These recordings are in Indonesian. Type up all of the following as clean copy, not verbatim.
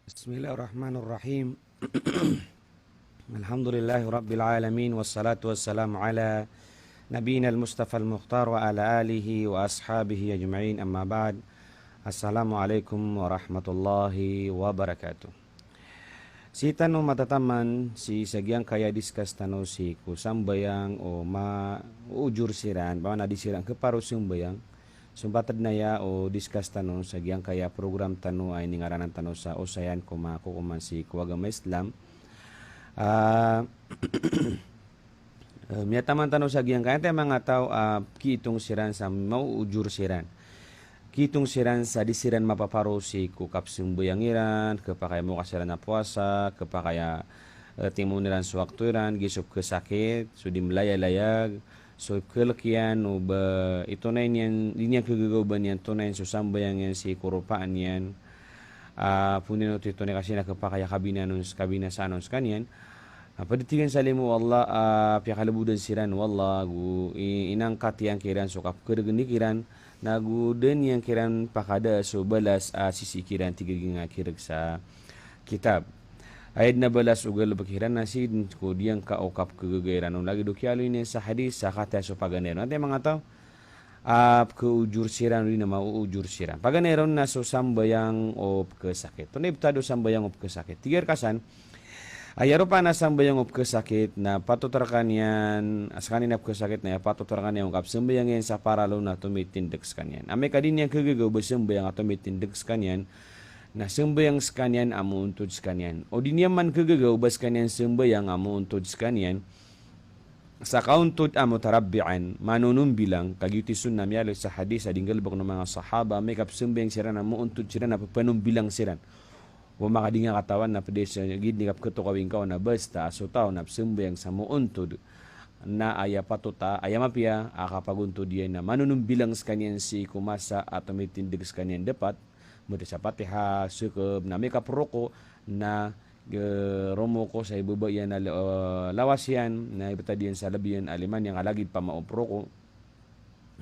Bismillahirrahmanirrahim. Alhamdulillahi rabbil alamin wassalatu wassalamu ala nabiyina al-mustafa al-mukhtar wa ala alihi wa ashabihi ajma'in, amma ba'd. Assalamualaikum warahmatullahi wabarakatuh. Si tanong matataman si sagyang kaya diskas tano si kusambayang o maujur siran bawa na disirang keparo sumbayang sumpatad na ya o discuss tanong sa giyang kaya program tanong ay ningaranan tanong sa usayan kumakukuman si Kuwagama Islam. Miyataman tanong sa giyang kaya tayo mga tao kitong siran sa mauujur siran. Kitong siran sa disiran mapaparo si kukapsumbayang iran, kapakaya mo kasiran na puasa, kapakaya timuniran suwakturan, gisop kesakit, sudim layag-layag, so kelakian o ba ito na yan linya kagagawan yan to na yan susambayang yan si kurupaan yan punin ito ito na kasi nakapakaya kabina sa anons kanyan paditigan sa limu Allah piyakalabudan siran wallah gu inangkat yang kiran so kapkirgan kiran nagudan yang kiran pakada so balas sisi kiran tiga kirag sa kitab ayat na balas ugal bakiran nasid ko diyang kaokap kagagairan nung lagi dukyalo ini sa hadis sa kata so paganero nanti mga tao keujur siran rin na mauujur siran paganero na so sambayang o kesakit tunay bitado sambayang o kesakit tigar kasan ayaro pa na sambayang o kesakit na patutarkan yan askanin na kesakit na patutarkan yan kap sambayang yan sa paralo na tumitindeks kanyan ame kadin yan kagagaw ba sambayang at tumitindeks kanyan na sembayang sekalian amu untuk sekalian. O di man kegagaw bas kanyan sembayang amu untuk sekalian. Sa kauntut amu tarabbian manunun bilang kagyuti sunnah miyalo sa hadis adinggal bak ng mga sahaba may kap sembayang siran amu untuk siran na panun bilang siran. O makadinga katawan na pedesa gid ni kap ketukawing kaw na basta aso tao na sembayang sa mu untuk na aya patuta aya mapia akapagunto diyan na manunun bilang sekalian si kumasa atau mitindig sekalian dapat mudi sa patiha sukub na may kaproko na romo ko sa ibaba yan na lawas yan na ibutadiyan sa labiyan aliman yang alagid pa mauproko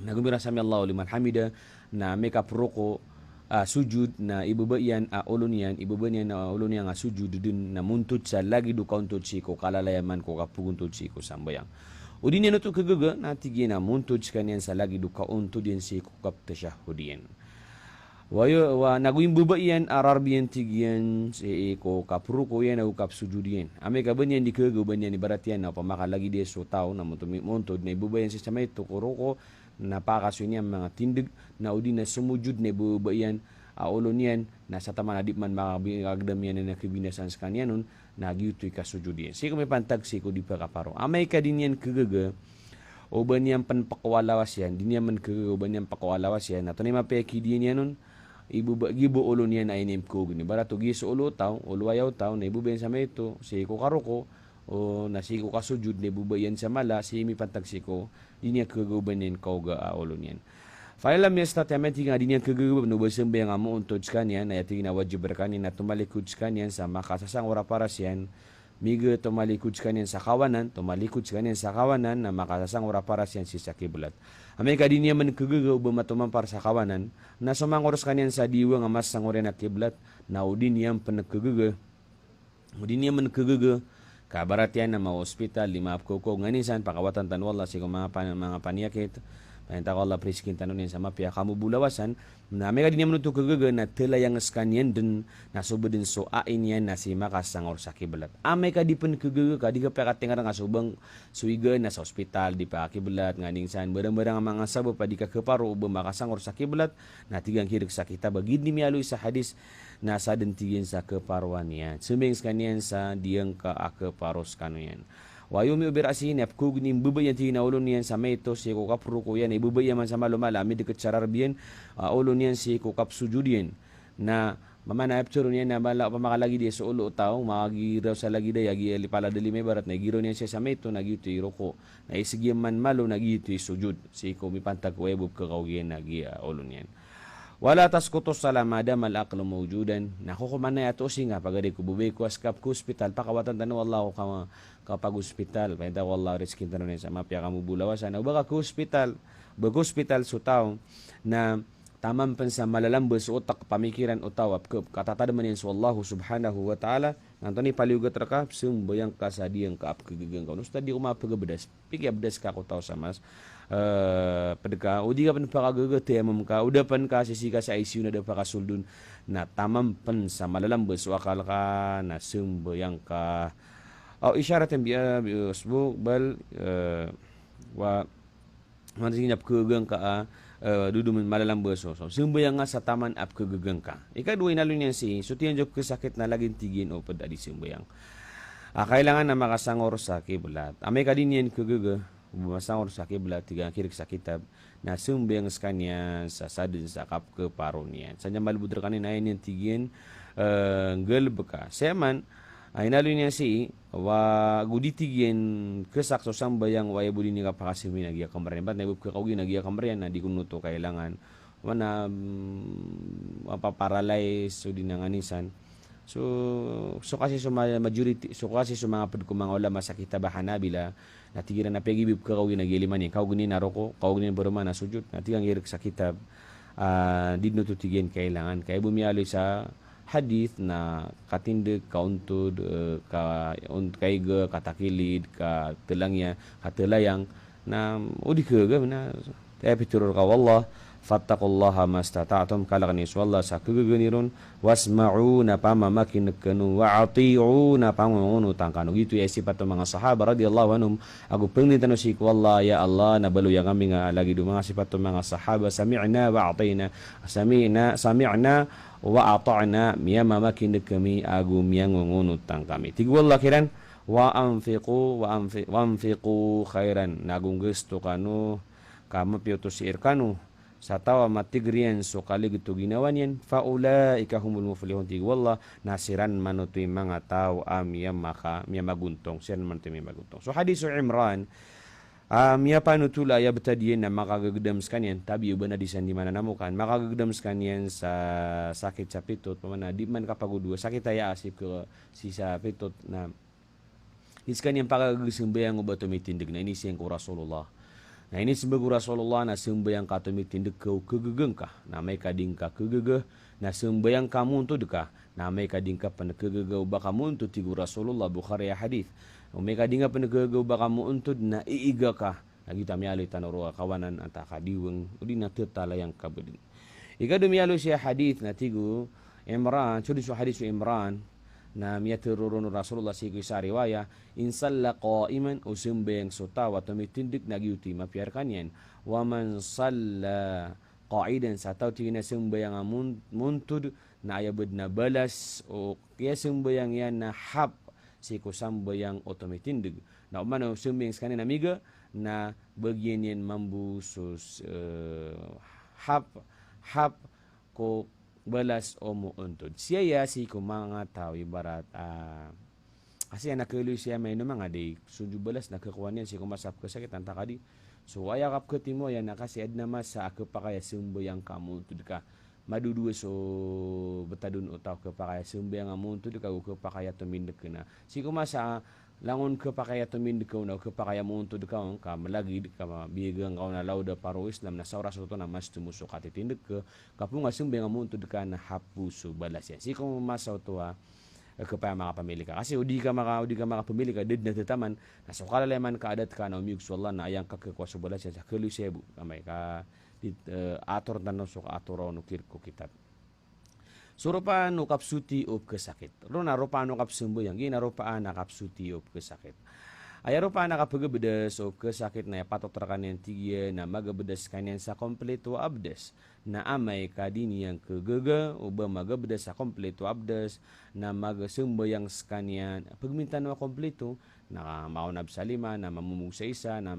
na gumira sami Allah liman hamida na may kaproko sujud na ibaba yan ulun yan ibaba yan na ulun yan sujud din na muntut sa lagi do kauntut si ko kalalayaman ko kapuguntut si ko sambayang udin yan ito kagaga na tigi na muntut kanyan sa lagi do kauntut din si ko kap tasyahudin wa naguing bubayan ararbiyan tigyan si ko kapruko yan o kapsujudien ame ka banyan di kagaw banyan ibarat yan na pamakalagi di so tao na muntod na ibubayan si samay to kuroko na pakaso niya mga tindig na udi na sumujud na ibubayan ulon yan na sa taman adip man makagdam yan na kibinasan sa kanya nun nagyutoy kasujudien si may pantag si ko di pa kaparo amay ka din yan kagaga o banyan panpakawalawas yan di niya man kagaga o banyan pakawalawas yan na ito na mapeki din yan nun gibo ulo niya na inim ko gini barato giso ulo taw ulwayaw taw na ibubayan sa meto si ko karuko o na si ko kasujud na ibubayan sa mala si mi pantag si ko di niya kagabanin kauga ulo niyan failam niya statement nga di niya kagabab no basang bayang amo untod kanyan na yating na wajib berkanin na tumalikod kanyan sa makasasang ora para siyan miga tumalikod kanyan sa kawanan na makasasang ora para siyan si sa kiblat amay ka din niya man kagagaw ba matuman para sa kawanan na sumangoros kanyan sa diwa nga mas sangore na kiblat na udin niyang panagkagaga udin niya man kagaga kabarat yan na mga ospital lima apkoko nganisan pakawatan tanwala si mga paniyakit Pahenta ko Allah priskin tanunin sama pihak kamu bulawasan na may kadin naman ito kagaga na telayang skanyan din nasubo din so ain yan na si makasangor sa kiblat. Amay ka di pun kagaga ka di ka pakatingar nga subang suiga na sa ospital di pa kiblat nga ningsan barang-barang ang mga sabo pa di ka kaparo ubo makasangor sa kiblat na tigang kirig sa kita bagid ni miyaloy sa hadis na sa dentigin sa kaparuan yan. Suming skanyan sa diyang ka akaparos kano yan. Wayumi uberasin apkug nim bubayan tina ulun niyan sa meto si ko kapru ko yan ibubaya man sa malumala mi deket sararbiyan ulun niyan si ko kapsujudien na mamana apturo niyan na bala pamakalagi di sa ulo tao magiraw sa lagi day agi pala dali may barat na giro niyan siya sa meto nagito iroko na isigyan man malo nagito sujud si ko mi pantag webub kakawgian nagi ulun niyan wala taskutos salamada malaklo mawjudan nakukuman na yato singa pagadi ko bubay ko askap ko hospital pakawatan tanu Allah ko kapag hospital pahita wallah riskin tanunin sa mapya kamu bulawasan o baka ko hospital so tao na tamam pen sa malalambos utak pamikiran utawa kata tadamanin sa Allah subhanahu wa ta'ala nantoni paliugat raka sumbayang ka sa diyang ka apkagagang ka nusta di umapagabedas pigi abdas ka ko tao sa mas pedeka udi ka pan pakagagat temam ka udah pan ka sisika sa ICU na da pakasuldun na tamam pen sa malalambos wakal ka na sumbayang ka isyaratan bi usbu bal wa manting apkagagang ka duduman malalambos so sumbayang nga sa taman ap kagagang ka ikaduay nalo niyan si sutiyan jok kesakit na laging tigin o pada di sumbayang kailangan na makasangor sa kiblat amay kadin yan kagaga masangor sa kiblat tiga kirik sa kitab na sumbayang skanya sa sadin sa kap ke paron yan sanya malbudra kanin ayan yan tigin gelbeka seman ay nalo niya si wa guditigyen kesak so sambayang waya budi ni kapakasimi nagiya kamarian bat naibub ka kaugi nagiya kamarian na di kunuto kailangan wana mapaparalyze so dinanganisan so kasi so majority so kasi so mga pagkumang ulama sa kitab Hanabila natigiran na pegibib ka kaugi nagiliman ni kaugi ni naroko kaugi ni boroma na sujud natigang irik sa kitab di nututigyen kailangan kaya bumialoy sa hadith na katindig kauntud kaiga katakilid ka telangya katelayang na udi kega na tapiturur ka wallah fattaqullaha mastata'tum kalakani wallah sa kegegenirun wasma'u na pamamakin kanu wa ati'u na pangungunu tangkanu gitu ya sifat mga sahaba radhiyallahu anhum aku pengintan si wallah ya Allah na balu yang kami nga lagi du mga sifat mga sahaba sami'na wa atina sami'na wa ata'na miyama makin kami agu miyang ngunutang kami tigwallah kiran wa anfiqu khairan nagung gusto kanu kama piutos irkanu sa tawa matigrian so kali gitu ginawan yan faulaika humul muflihun tigwallah nasiran manutoy mga tao miyam maguntong siran manutoy miyam maguntong so hadisu Imran miya panutula ya betadiyen na makagagdams kanyan tabi uban na disan di mana namukan makagagdams kanyan sa sakit sa pitot pamana di man kapagudua sakit ay asip ko si sa pitot na is kanyan pakagagsumbayang uba tumitindig na ini siyang ko Rasulullah na ini sebagai Rasulullah na sumbayang ka tumitindig ko kagageng ka na may kading ka kagagah na sumbayang kamu untuk deka na may kading ka panagkagagah uba kamu untuk tigu Rasulullah Bukhari ya hadith umeka dinga penegagaw baka mo untod na iiga ka nagita miyalo tanoro kawanan anta kadiweng udi na tetalayang kabudin ika dumiyalo siya hadith na tigu Imran chudi so hadith Imran na miyatururun Rasulullah siku sa riwaya insalla qa'iman usumbayang sota wa tumitindik nagyuti mapiarkan yan wa man salla qa'idan sa tao tigina sumbayang muntud na ayabud na balas o kaya sumbayang yan na hap si kusambayang otomatindig na umano suming kanina amiga na bagian yan mambusos hap ko balas o muuntod siya ya si kumanga tao ibarat kasi nakuluy siya may no mga day sunju balas nakakuha niyan si kumasap kasakit ang takadi so ayakap katimo yan na kasi ad naman sa ako pa kaya sumbayang kamuntod ka madudu so betadun utaw ke pakaya sumbayang amuntu de kagu ke pakaya tumindik na si kumasa langon ke pakaya tumindik na ke pakaya muntu de ka malagi ka bigang ka na lauda paro Islam na saura so to na mas tumusok atitindik ke kapunga sumbayang amuntu de ka na hapuso balas yan si kumasa to kapaya makapamili ka kasi udi ka makapamili ka did na tataman na so kalaleman ka adat ka na umiyog so Allah na ayang kakakwaso balas yan sa kalusebu kamay ka ator na so atoro no kirko kitab surupa no kapsuti op kesakit ro na rupa no kapsumbo yang gina rupa na kapsuti op kesakit aya rupa na kapagabedes op kesakit na patok trakanen tigye na magabedes kanyan sa kompleto abdes na amay kadini yang kegega uba magabedes sa kompleto abdes na magasumbo yang skanyan pagmintan no kompleto na maunab sa lima na mamumug sa isa na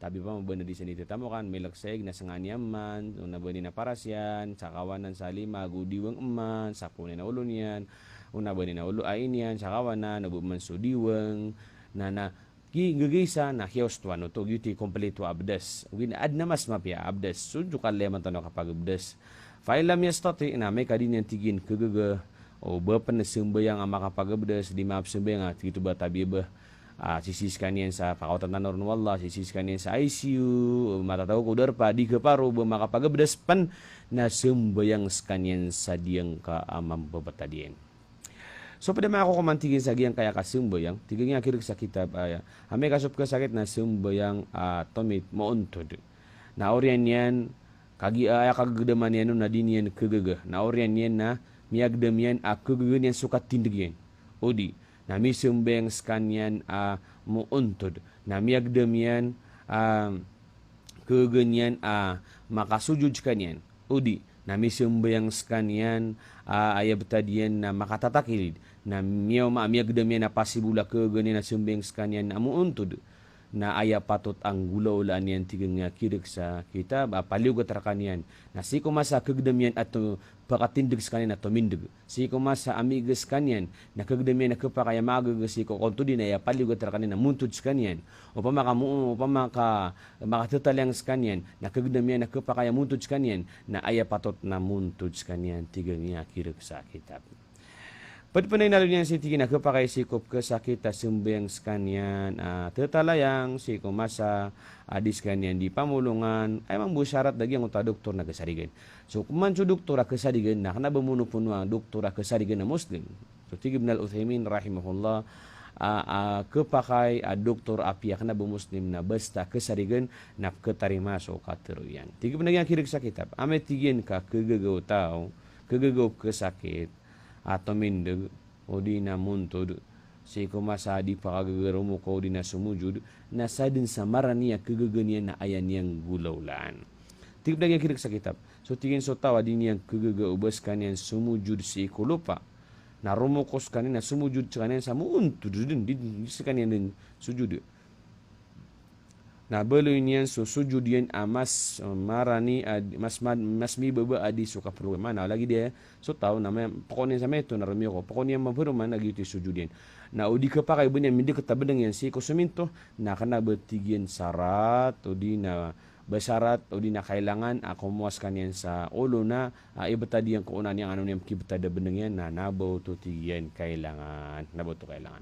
tabi pa mabana di sa nititamukan may lakseg na sanganyaman una bani na parasyan sa kawanan sa lima gudiwang eman sa punin na ulo niyan una bani na ulo ain yan sa kawanan nabuman sudiwang na gigisa na hiostwa no to yuti kompleto abdes win ad na mas mapya abdes sunju kaleman tano kapag abdes failam yastati na may kadin yang tigin kegege o bapan na sumbayang ang makapag abdes di maap sumbayang at gitu ba tabi ba sisiskan yan sa pakawatan tanor ng Allah, sisiskan yan sa ICU, matataw ko darpa, di ka paro, makapagabdas pan, na sembayang skanyan sa diyang ka amam babatadien. So pada mga ako kumantigin sa giyang kaya kasembayang, tigil nga kirig sa kitab, hame kasop ka sakit na sembayang tomit moontod. Na oryan yan, kagagdaman yan na din yan kagaga. Na oryan yan na miyagdam yan kagaga yan sukat tindig yan. Odi, na may sembayang skanyan moontod. Na miyagdam yan kagaganyan makasujud kanyan. Udi, na may sembayang skanyan ayabtadiyan na makatatakilid. Na miyaw maamiyagdam yan na pasibula kagaganyan na sembayang skanyan na moontod. Na aya patot ang gulaulaan yan tigang nga kirig sa kitab, paliugat rakan yan. Na si kumasa kagdam yan at pakatindig sa kanyan at tumindig. Si kumasa amigas kanyan, na kagdam yan na kapakaya magagas si kukunto din na paliugat rakan yan na muntod sa kanyan. O makatutalang sa kanyan, na kagdam yan na kapakaya muntod sa kanyan, na aya patot na muntod sa kanyan tigang nga kirig sa kitab. Pagpanay nalo niyan si tigi na kapakay sikop kasakit sembayang skanyan tetalayang si kumasa adis kanyan di pamulungan ay mang busyarat dagi ang uta doktor na kasarigan. So kuman su doktor kasarigan na kana bamuno puno ang doktor kasarigan na Muslim. So tigi Ibn al-Uthaymin rahimahullah kapakay doktor api kana Muslim na basta kasarigan na katarima so katuruyan. Tigi panagyan kirig sa kitab. Ame tigin ka kagagaw tao, kagagaw kasakit atau mindag o di na muntod si kumasadi pakagagarumo ko di na sumujud na sadin sa maraniya kagaganyan na ayan niyang gulaulaan. Tigib na kirig sa kitab. So tingin so tawa din niyang kagagaubas kanyan sumujud si ikulupa na rumukos kanyan na sumujud sa kanyan sa muuntod din sa kanyan din sujud. Na beloy niyan so sujud yan mas marani mas mibaba adi so kapro mana lagi dia so tahu nama pokoknya sa meto na ramiyo ko pokoknya maburuman nagiti sujud yan na udi ka pa kay bunyan mindi ka tabadang yan si kusuminto na kana betigyan sarat o di na basarat o di na kailangan ako muas kanyan sa ulo na ibata diyan ko unan yang ano niyang kibetada beneng yan na nabaw to tiyan kailangan nabaw to kailangan.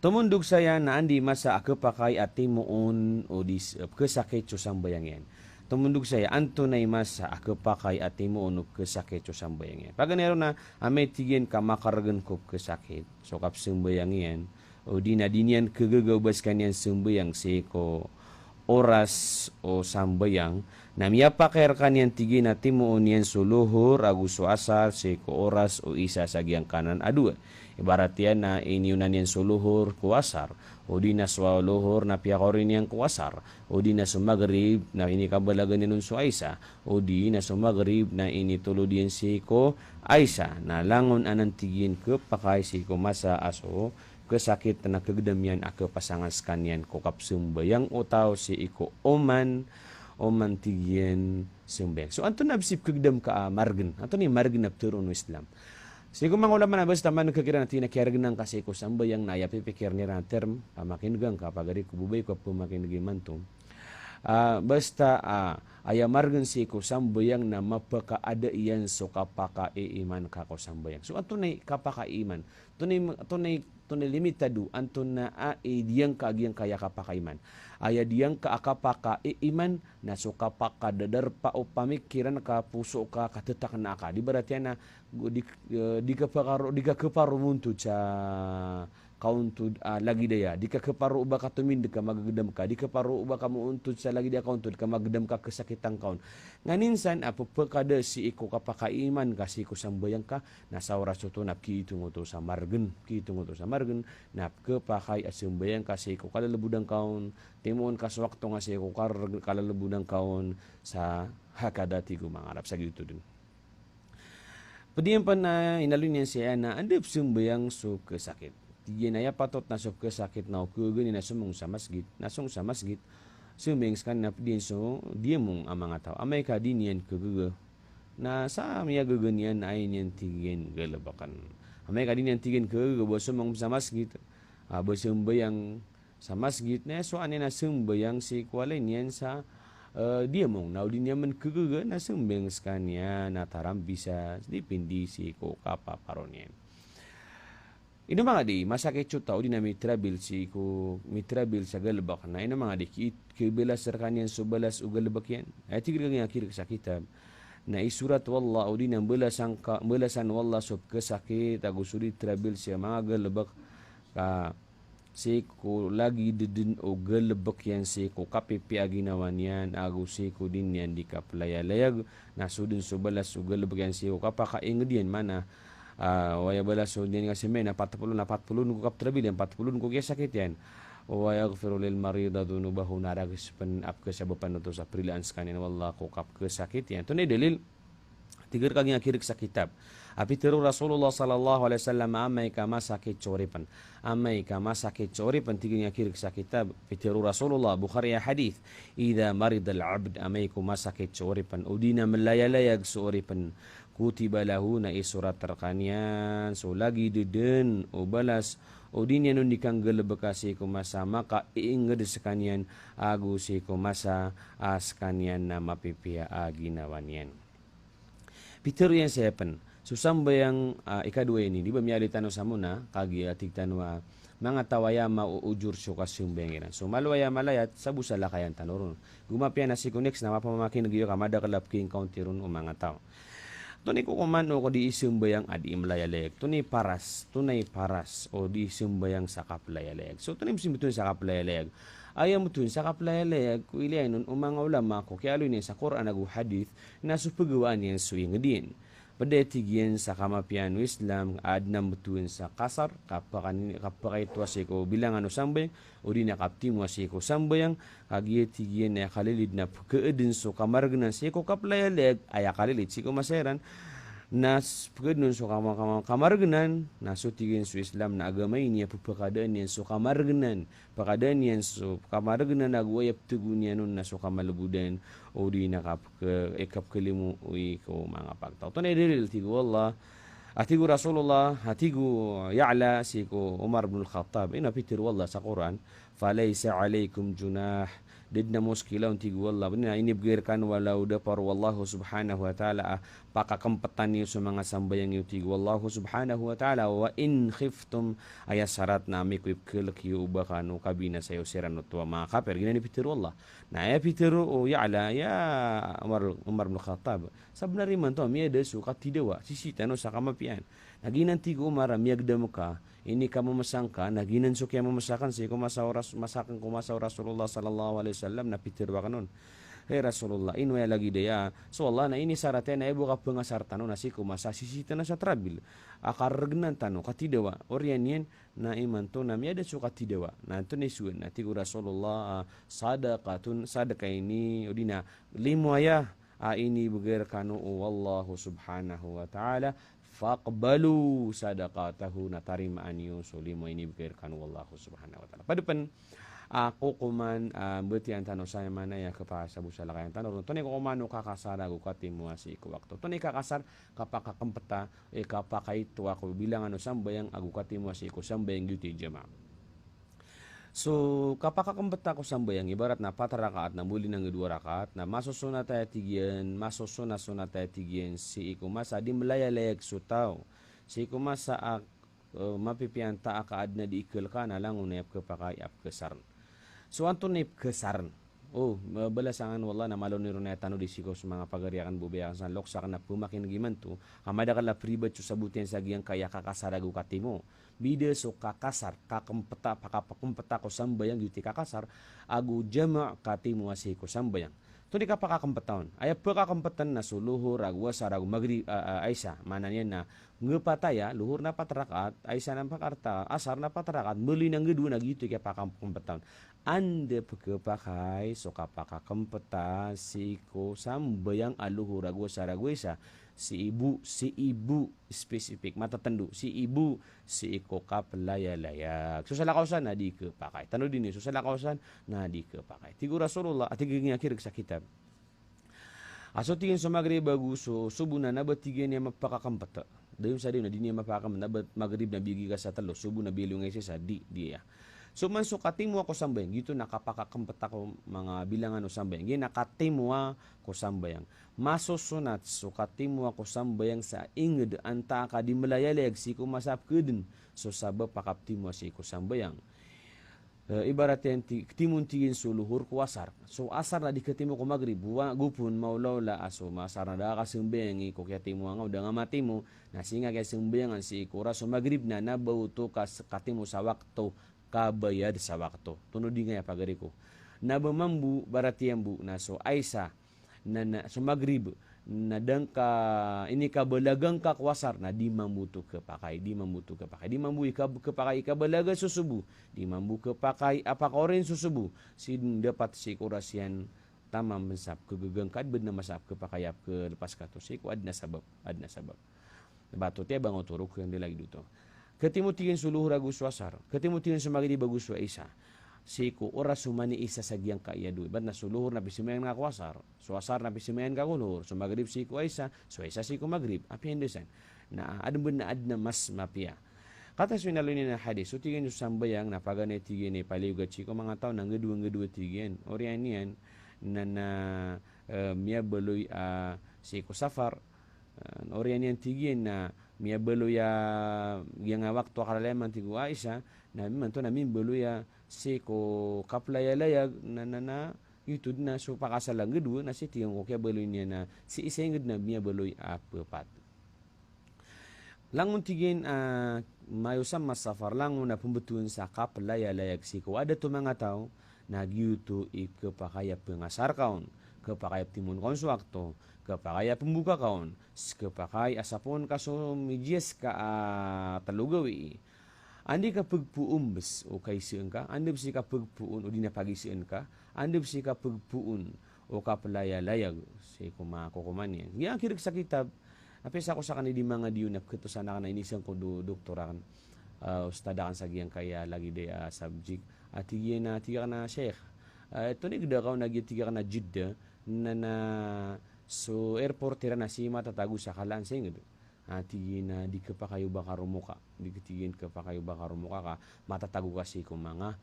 Tumundog saya na andi masa akapakay at timuon o kesakit so sambayang yan. Tumundog saya antunay masa akapakay at timuon o kesakit so sambayang yan. Paganero na amay tigyan ka makargan ko kesakit so kap sambayang yan o di na dinyan kagagawbas kanyan sambayang seko oras o sambayang na miyapakir kanyan tigyan na timuon yan suluhur aguso asar seko oras o isa sa giyang kanan adua. Ibarat yan na inyunan yan suluhur kuwasar o di na swuluhur na piyakorin yan kuwasar o di na sumagrib na inikabalagan yan so aisa o di na sumagrib na initulod yan si ko aisa na langon anantigin ke pakay si ko masa aso kesakit na kagdam yan ako pasangas kanyan ko kapsumbayang utaw si iko oman tigyan sumbeng. So anto nabsip kagdam ka margen anto ni margen na turun no Islam. Sigo mangulaman na basta man nagkakira natin na kiargan kasi ko sambayang na yapipikir ni ran term makingang kapagari ko bubay ko po makinagin to. Basta ayamargan si ko sambayang na mapakaada iyan so kapakaiman kako sambayang. So atunay kapakaiman. Tunay limitado antun na diyang kaagiyang kaya kapakaiman. Aya diyang kaakapakaiman na so kapakadadar pa o pamikiran ka puso ka katetak na ka. Di berarti na di ka kaparo muntod sa kauntod lagi daya di ka kaparo uba ka tumindig ka magagdam ka di ka paro uba ka muuntod sa lagi daya kauntod ka magdam ka kasakitang kaon nganinsan apapakada si iko kapakaiman kasi ko sambayang ka nasa oras to na kiitung to sa margen na kapakay asambayang kasi ko kalalabudang kaon timuon ka sa wakto nga si ko kalalabudang kaon sa hakadati ko mangarap sa gitu din. Padiyan pa na inalun niya siya na andip sumbayang so kasakit. Tiyan ay patot na so kasakit na ukugan na sumong sa masgit. Sumings kan na padiyan so diyan mong ang mga tao. Amay ka din yan kugugo. Na sa amaya guganyan ay niyan tigyan galabakan. Amay ka din yan tigyan kugugo bo sumong sa masgit. Bo sumbayang sa masgit na so anin na sumbayang si kwalay niyan sa dia mong naudin niya man kuguga na sumbeng skanya na taram bisa dipindi si ko kapaparon yan. ino mga di masakit chuta o di na mitrabil si ko mitrabil sa galbak na ino mga di kibelas serkanyan subalas o galbak yan ay tigil nga kirik sa kitab na isurat wallah o di na belasan wallah sob kesakit ago suri trabil siya mga galbak ka si ko lagi didin o galbak yan si ko kapipi aginawan yan ago si ko din yan di kaplayag na sudin subalas o galbak yan si ko kapakaingod yan mana waya balas so diyan nga si Mena 40 ko kaptrabil yan 40 ko kaya sakit yan waya gfiru lil marida dunubahu naragis pen ap ke sabapan to sa prilaans kanin wallahu kap ke sakit yan to ni dalil tigar kag nga kirik sa kitab api tiru Rasulullah sallallahu alaihi wasallam amay ka masakit choripan tigar nga kirik sa kitab fitiru Rasulullah Bukhari hadith idza marida al abd amay ko masakit choripan udina malayalayag soripan kutiba lahu na isurat terkanian so lagi deden o balas o din yan ni kang galabakasi kumasa maka iingad sa kanyan agu si kumasa as kanyan na mapipia ginawan yan Peter yan sepen susambayang ikadua ini di ba miyali tanong sa muna kagi atig tanwa mga tawaya mauujur siyo kasyumbengiran so malwaya malayat sa busala kayan tanurun gumapya na si kunex na mapamakin nagyo kamada kalap king county run o mga tao Tunay ko kumano ko di isumbayang adi imlayaleg. Tunay paras o di isumbayang sakap layaleg. So tunay musim sakap layaleg. Ayaw mo sakap layaleg ko ilay nun umang ulama ko kaya alun sa Quran agu hadith na supagawaan yan suing din. Padetigyan sa kamapian Islam ad na mutuin sa kasar kapakaitwa ko bilang ano sambayang o di nakaptimo ko sambayang kagiyatigyan na kalilid na pagkaedin so kamarganan ko kaplayaleg ay kalilid ko maseran na pagkaedin so kamarganan na sutigin so Islam na agamay niya pagpakadaan niya so kamarganan pakadaan niya so kamarganan nagwayap tugun niya nun na so kamalubudan o di ikap kalimu uy ko mga pagtaw. Ito na idilil, tigo Allah, atigo Rasulullah, atigo Ya'la, siko Umar ibn al-Khattab, inapitir wallah sa Quran, falaysa alaykum junah, did na muskilaw, tigo Allah, inibgirkan walau dapar wallahu subhanahu wa ta'ala, pakakampatan niyo sa mga sambayang niyo, tigo wallahu subhanahu wa ta'ala, wa in khiftum, ayasarat na amikwip kilkiyo ubakano kabina sayo siranot wa mga kaper, ginanipitir wallah, na ya pitero o Ya'la ya Umar bin Khattab sabnari man to miya desu katidewa sisita no sa kamapian naginan tigo Umar miyagda mo ka ini ka mamasangka naginan so kaya mamasakan si masakan kumasa Rasulullah sallallahu alaihi wasallam na pitero ka nun hey Rasulullah inwaya lagi daya so Allah na ini sarate na ibu ka pengasar tano na si kumasa sisita na sa trabil akaragnan tano katidewa orian yan na iman to na miya desu katidewa na to nisuan na tigo Rasulullah sadaqatun sadaka ini udina limwaya ini beger kanu wallahu subhanahu wa ta'ala faqbalu sadaqatahu na tarimaan niyo so limo ini beger kanu wallahu subhanahu wa ta'ala padupan ako kuman betian tano saya mana ya kepasa busala kayan tano to ni ko kumano kakasara ko katimu asi ko waktu to ni kakasar kapakakempeta kapakaito ako bilang ano sambayang agu katimu asi ko sambayang duty jama so kapakakempeta ko sambayang ibarat na 4 rakaat na muli ng 2 rakaat na masusuna tayo tigyan tayo tigyan si iko masa di malayalayag sutaw si iko masa mapipian ta akaad na di ikil ka na lang unayap kapakayap kesar so anto nip kesaran balasangan wallah na malo ni Ronay tano di siko sa mga pagariakan bubayakan sa loksa na pumakin giman to kamada ka la pribat sa sabutian sa giyang kaya kakasaragu katimo bide so kakasar kakempeta pakapakumpeta ko sambayang yuti kakasar agu jama katimo asiko sambayang to di ka pakakempetaon ay pakakempetan na suluhur agwa saragu magri aisa mananya na ngepataya luhur na 4 rakaat aisa na pakarta asar na 4 rakaat muli nang gedua na gitu kaya pakakempetaon ande pagkapakai so kapakakempeta siko sambayang aluhur agwa saragu isa si ibu spesifik matatendu si ibu si iko kaplayalayak so salakausan na di kepakai tano din so salakausan na di kepakai tigo Rasulullah atiging akhir sa kitab aso tingin sa magrib bagus so subuh na batigyan niya mapakakampeta dayon sa din na di niya mapakam na magrib na bigi ka sa talo subuh na bilong ay sa di dia So man so katimu ako sambayang, gitu nakapakakempet ako mga bilangan o sambayang. Gina katimu ako sambayang. Masusunat so katimu ako sambayang sa inged anta ka di melayaleg si ko masap kedin. So sabab pakaptimu si ko sambayang. Ibarat yang timun tigin so luhur ko asar. So asar na di ketimu ko magrib, gupun maulawla aso masar na da ka sembayang ko kaya timu nga udah nga matimu na singa kaya sembayangan si ikura so magrib na nabaw to katimu sa waktu kabayad sa waktu. Tunod di nga pagari ko. Nabamambu barati yambu na so aisa na so magrib na dangka ini kabalagang kakwasar na di mambuto kepakai di mambu kepakai kabalaga susubu di mambu kepakai apa koren susubu sin dapat si kurasian tamam mensap kegegang kad benar masap kepakai ap ke lepas kato si ku adna sabab batu te bango turuk yang dia lagi duto ketimu tingin suluh ragu suasar ketimu tingin semagi di bagus suaisa siku ora sumani isa sagyang kaiyadu bat na suluhur na bisimayan nga kwasar suasar na bisimayan ka kulhur so magrib siku isa so isa siku magrib api hendesan na adun na adna mas mapia kata swinalo ni na hadis so tigin yung sambayang na pagane tigin ni paliugat siku mga tao nang gedua tigin orianian na miya beloy siku safar orianian tigin na miya beloy yang waktu akaraleman tigu Aisyah na manto namin beloy si ko kaplayayag na YouTube na so pakasalang gedua na si tiyang ko kaya beloy niya na si isenged na miya beloy apapat. Langun tigin mayo sa masafar langun na pembetuan sa kaplayayag si ko ada tu mga tao nagyuto ikapakaya pengasar kaon kapakaya timun kaon suwakto kapakaya pembuka kaon kapakaya asapon kaso mijes ka talugawi andi ka pagpuun bes o kay siyan ka andi besi ka pagpuun o di na pagisiyan ka andi besi ka pagpuun o kapalaya-layag si kumakukuman yan yan kirig sa kitab apesa ko sa kanili mga diyo na kito sana ka na inisang ko doktoran ustadakan sa giyang kaya lagi de subject at tiga na sheikh ito ni gida ka tiga ka na Jeddah na so airport tira na si matatago sa kalaan sa ingid tigin na di ka pa kayo bakarumuka di tigin ka pa kayo bakarumuka ka matatago kasi kung mga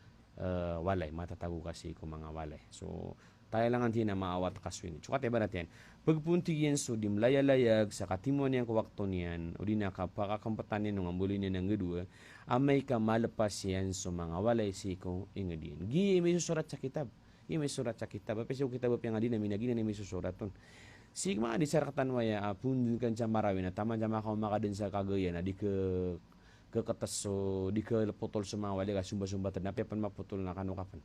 walay matatago kasi kung mga walay so tayo lang antin na maawat kaswin cukat iba natin pagpuntigin so di mlayalayag sa katimuan niyang kuwakto niyan o di nakapakakamputan niya nung ambuli niya ng gedua amay ka malapas yan so mga walay siko ingadin gi may susurat sa kitab may surat sa kitab apesyo kitab yang adina minagina ni may susurat ton sigma di sarakatan waya pun kan marawi na taman jama ka makadin sa kagaya na di ke ketes so di ke potol semua wali ka sumba-sumba terdapat pan maputol na kanukapan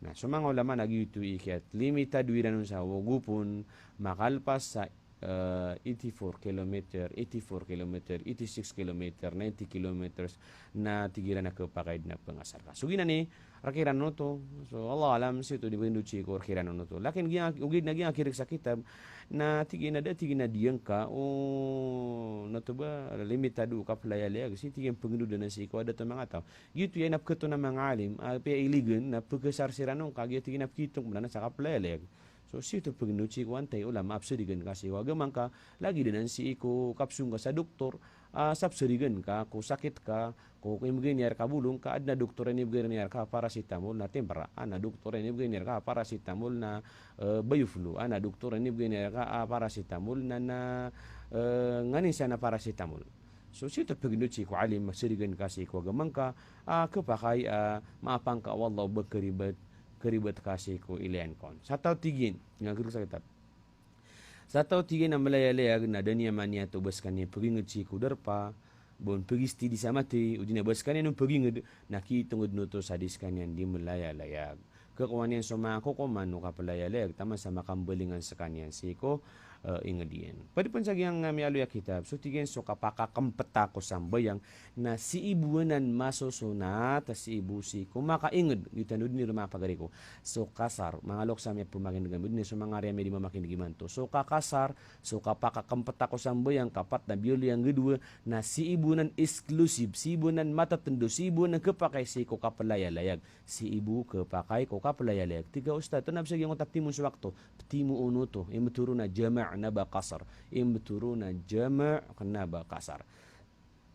nah semua ulama nagi itu ikat limita duiran sa wogupun makalpas sa 84 km 86 km 90 kilometers na tigilan na kapakaid na pengasar ka so gina ni rakiran no to so Allah alam situ di benduci ko rakiran no to lakin ugid na kirik sa kitab na tigina diyang ka o nato ba limitado ka playalaya si tigin pengendu na si ko ada to mga tao gitu yan napketo na mga alim pa iligan na pagkasar siranong kagya tigin napkitong na sa kaplayalaya so situ pengenuci ko antay ulama absurigan kasi wagaman ka lagi din si ko kapsung ka sa doktor sabsurigan ka kung sakit ka kung imganyar ka bulong ka adna doktor ni imganyar ka paracetamol na tempera ana doktor ni imganyar ka paracetamol na bayuflu ana doktor ni imganyar ka paracetamol na nganin siya na paracetamol so situ pengenuci ko alim masurigan kasi ko wagaman ka kapakay maapang ka wallahu keribat kasih ko ilian kon. Satau tigin nga guru sa kitab. Satau tigin na malayalayag na dania mania to baskan ni pagingad si ko darpa bon pagisti di samati udina baskan ni nung pagingad nakitungod no to sa diskan yan di malayalayag. Kakuan yan sumako ko man no kapalayalayag tama sa makambalingan sa kanyan si ko ingadian. Pwede pun sagyang mialo ya kitab. So tigin so kapakakampeta ko sambayang na si ibuanan masosunat si ibu si kumakainged gitanud ni rumah pagari ko. So kasar mga loksa mi pumakin gamud ni so mga area mi di mamakin gimanto. So kakasar so kapakakampeta ko sambayang kapat na bioli yang gedua na si ibuanan eksklusif si ibuanan matatendo si ibuanan kepakai si ko kapalayalayag si ibu kepakai ko kapalayalayag. Tiga ustad to nabsag yung otak timun sa wakto timu uno to imeturu na jama' naba kasar imturuna jama' naba kasar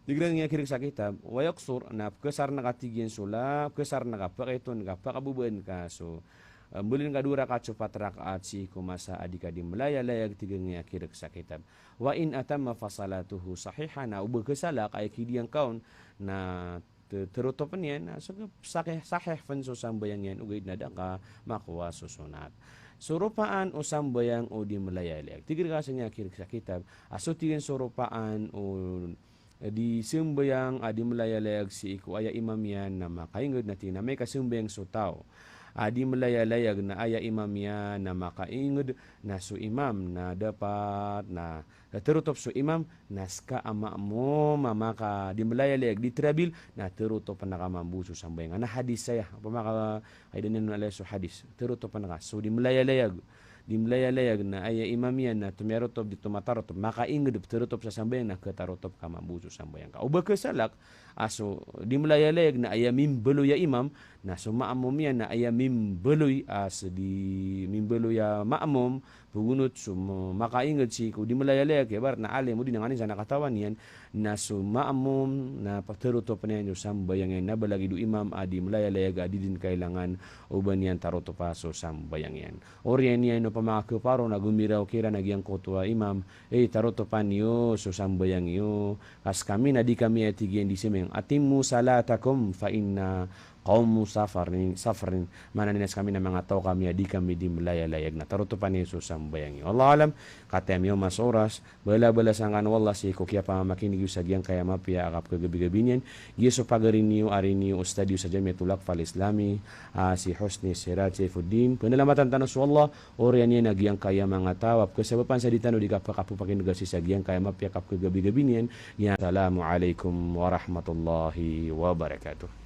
Digran nga kirig sa kitab, wayaksur na kesar na katigyan sula, kesar na kapakitun kapakabuban ka. So, bulin ka dura ka cupat rakaat si kumasa adika di melaya-layag tigang nga kirig sa kitab. Wa in atamma fasalatuhu sahiha na ubag kesala kay kidiyang kaun na terutopan yan na sahih fanso sambayang yan ugay na ka makuha susunat. Surupaan o sambayang o di melaya-layag. Tigir ka sa nga kirig sa kitab, aso tigin surupaan o di sembayang adi melaya-layag si iku aya imam yan na makaingod na tinamay kasumbayang sutaw. Adi melaya-layag na aya imam yan na makaingod na su imam na dapat na terutop su imam naska ama mo mamaka di melaya-layag di terabil na terutop na kamambuso sambayang. Ana hadis saya pamaka kaidanin na su hadis terutop na ka so di melaya-layag na aya imam yan na tumerotop di tumatarotop makaingod terutop sa sambayang na ketarotop kamambuso sambayang ka uba kesalak aso di melaya-layag na aya mimbeloy ya imam na so maamom yan na aya mimbeloy as di mimbeloy ya maamom pugunot so makaingod si ko di melaya-layag bar na ale mo din nganin sa nakatawan yan na so maamom na terutop na yan sambayang yan na balagi do imam adi melaya-layag adi din kailangan uban yan tarotop aso sambayang yan oryan yan no pamaka paro na gumiraw kira nagyang kotwa imam tarotopan yo so sambayang yo kas kami na di kami atigyan di semeng atimmu salatakum fa inna kaum safarin mana ninas kami na mga tao kami di kami di melaya-layag na tarutupan ni Yesus sambayang iyo. Allah alam katem yo mas oras bala-bala sangan wallah si kokya pa makinig sa giyang kaya mapia akap kagabi-gabi niyan Yesu pagarin niyo ari niyo ustadio sa Jamiatul Aqfal Islami si Husni Sirat Saifuddin penelamatan tanus wallah orian niya nagyang kaya mga tawap kasabapan sa ditano di kapakapu pakinugasi sa giyang kaya mapia akap kagabi-gabi niyan ya assalamu alaikum warahmatullahi wabarakatuh.